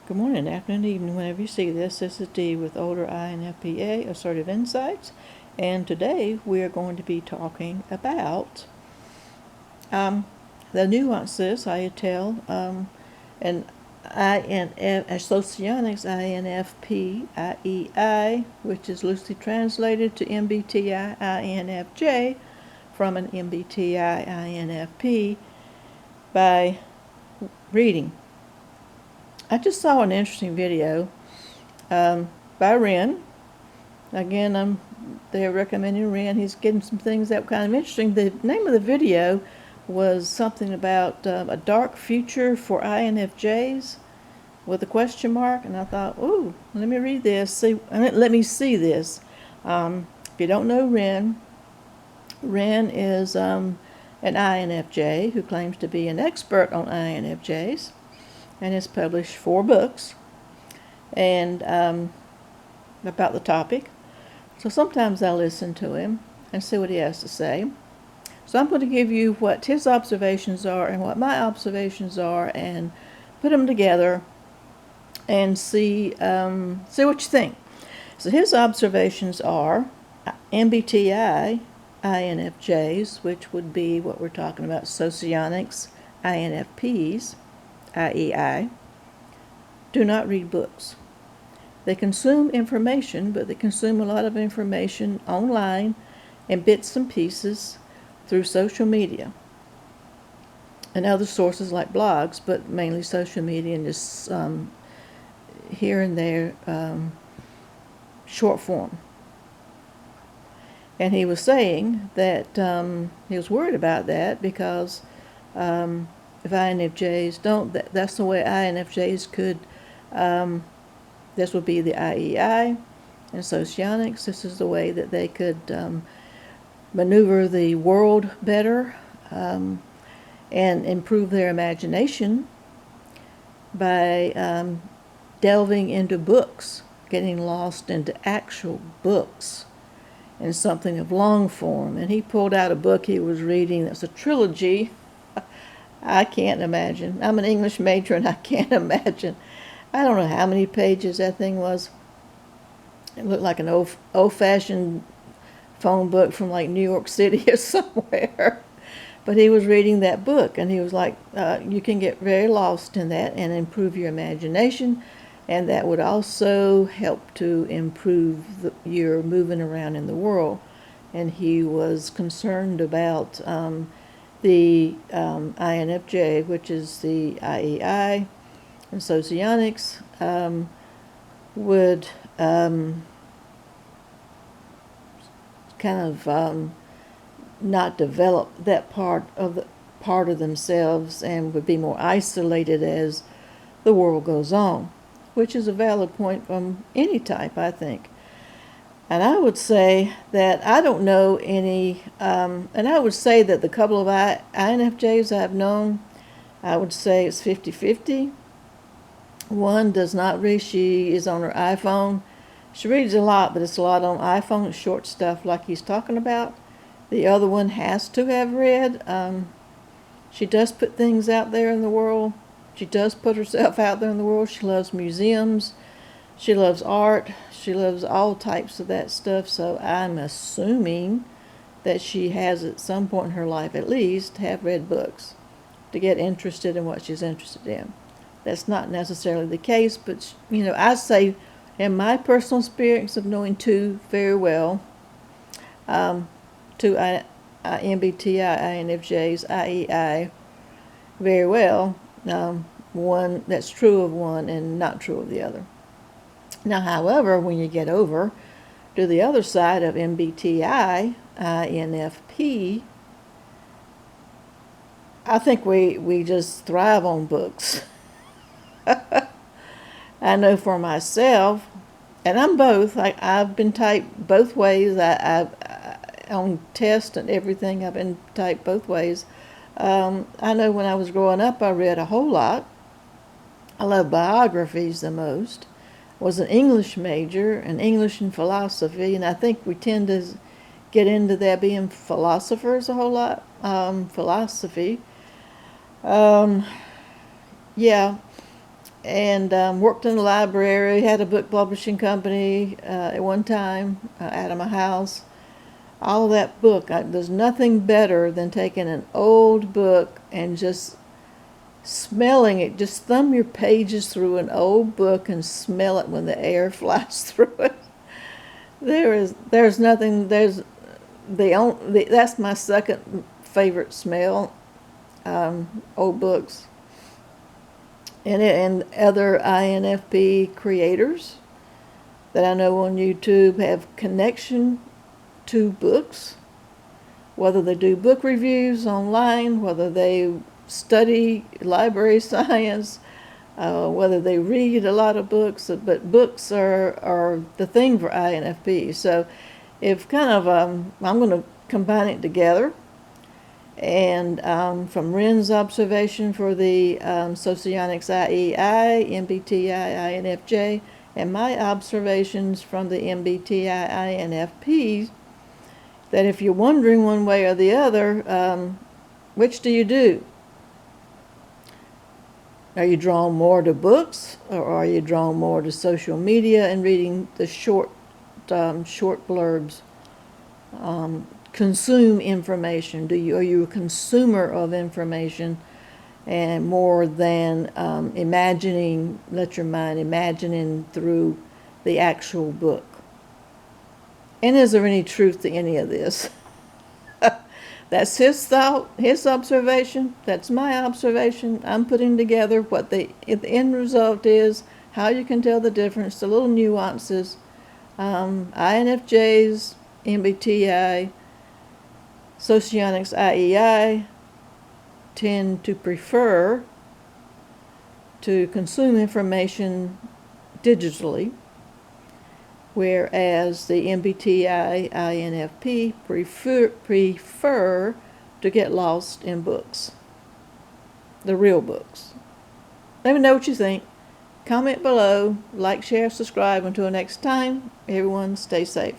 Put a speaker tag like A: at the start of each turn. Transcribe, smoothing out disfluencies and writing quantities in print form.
A: Good morning, afternoon, evening, whenever you see this. This is Dee with Older INFP-A Assertive Insights. And today we are going to be talking about the nuances, I tell, and socionics INFp IEI, which is loosely translated to MBTI INFJ from an MBTI INFP by reading. I just saw an interesting video by Ren. Again, they're recommending Ren. He's getting some things that were kind of interesting. The name of the video was something about a dark future for INFJs with a question mark. And I thought, ooh, let me read this. Let me see this. If you don't know Ren, Ren is an INFJ who claims to be an expert on INFJs, and has published 4 books and about the topic. So sometimes I listen to him and see what he has to say. So I'm going to give you what his observations are and what my observations are, and put them together and see what you think. So his observations are MBTI INFJs, which would be what we're talking about, socionics INFPs, IEI, do not read books. They consume information, but they consume a lot of information online and bits and pieces through social media and other sources like blogs, but mainly social media and just here and there short form. And he was saying that he was worried about that because if INFJs don't, that's the way INFJs could, this would be the IEI and socionics. This is the way that they could maneuver the world better and improve their imagination by delving into books, getting lost into actual books and something of long form. And he pulled out a book he was reading that's a trilogy. I can't imagine. I'm an English major and I can't imagine. I don't know how many pages that thing was. It looked like an old-fashioned phone book from like New York City or somewhere. But he was reading that book and he was like, you can get very lost in that and improve your imagination, and that would also help to improve your moving around in the world. And he was concerned about the INFJ, which is the IEI, and socionics would kind of not develop that part of themselves and would be more isolated as the world goes on, which is a valid point from any type, I think. And I would say that I don't know any, and I would say that the couple of INFJs I've known, I would say it's 50-50. One does not read. She is on her iPhone. She reads a lot, but it's a lot on iPhone, short stuff like he's talking about. The other one has to have read. She does put things out there in the world. She does put herself out there in the world. She loves museums. She loves art. She loves all types of that stuff. So I'm assuming that she has at some point in her life at least have read books to get interested in what she's interested in. That's not necessarily the case, but I say in my personal experience of knowing 2 very well, 2 MBTI INFJs, IEI very well, one that's true of one and not true of the other. Now, however, when you get over to the other side of MBTI INFP, I think we just thrive on books. I know for myself, and I'm both. I've been typed both ways. I've on tests and everything, I've been typed both ways. I know when I was growing up, I read a whole lot. I love biographies the most. Was an English major, an English and philosophy, and I think we tend to get into that being philosophers a whole lot. Philosophy. Yeah. and worked in the library, had a book publishing company at one time out of my house. All that book, there's nothing better than taking an old book and just smelling it. Just thumb your pages through an old book and smell it when the air flies through it. There's nothing, that's my second favorite smell, old books. And other INFP creators that I know on YouTube have connection to books, whether they do book reviews online, whether they study library science, whether they read a lot of books, but books are the thing for INFP. So if kind of, I'm going to combine it together. And from Ren's observation for the socionics IEI, MBTI INFJ, and my observations from the MBTI INFP, that if you're wondering one way or the other, which do you do? Are you drawn more to books, or are you drawn more to social media and reading the short blurbs? Consume information. Are you a consumer of information, and more than let your mind imagining through the actual book? And is there any truth to any of this? That's his thought, his observation. That's my observation. I'm putting together what the end result is, how you can tell the difference, the little nuances. INFJs, MBTI, socionics IEI tend to prefer to consume information digitally, whereas the MBTI INFP prefer to get lost in books, the real books. Let me know what you think. Comment below, like, share, subscribe. Until next time, everyone stay safe.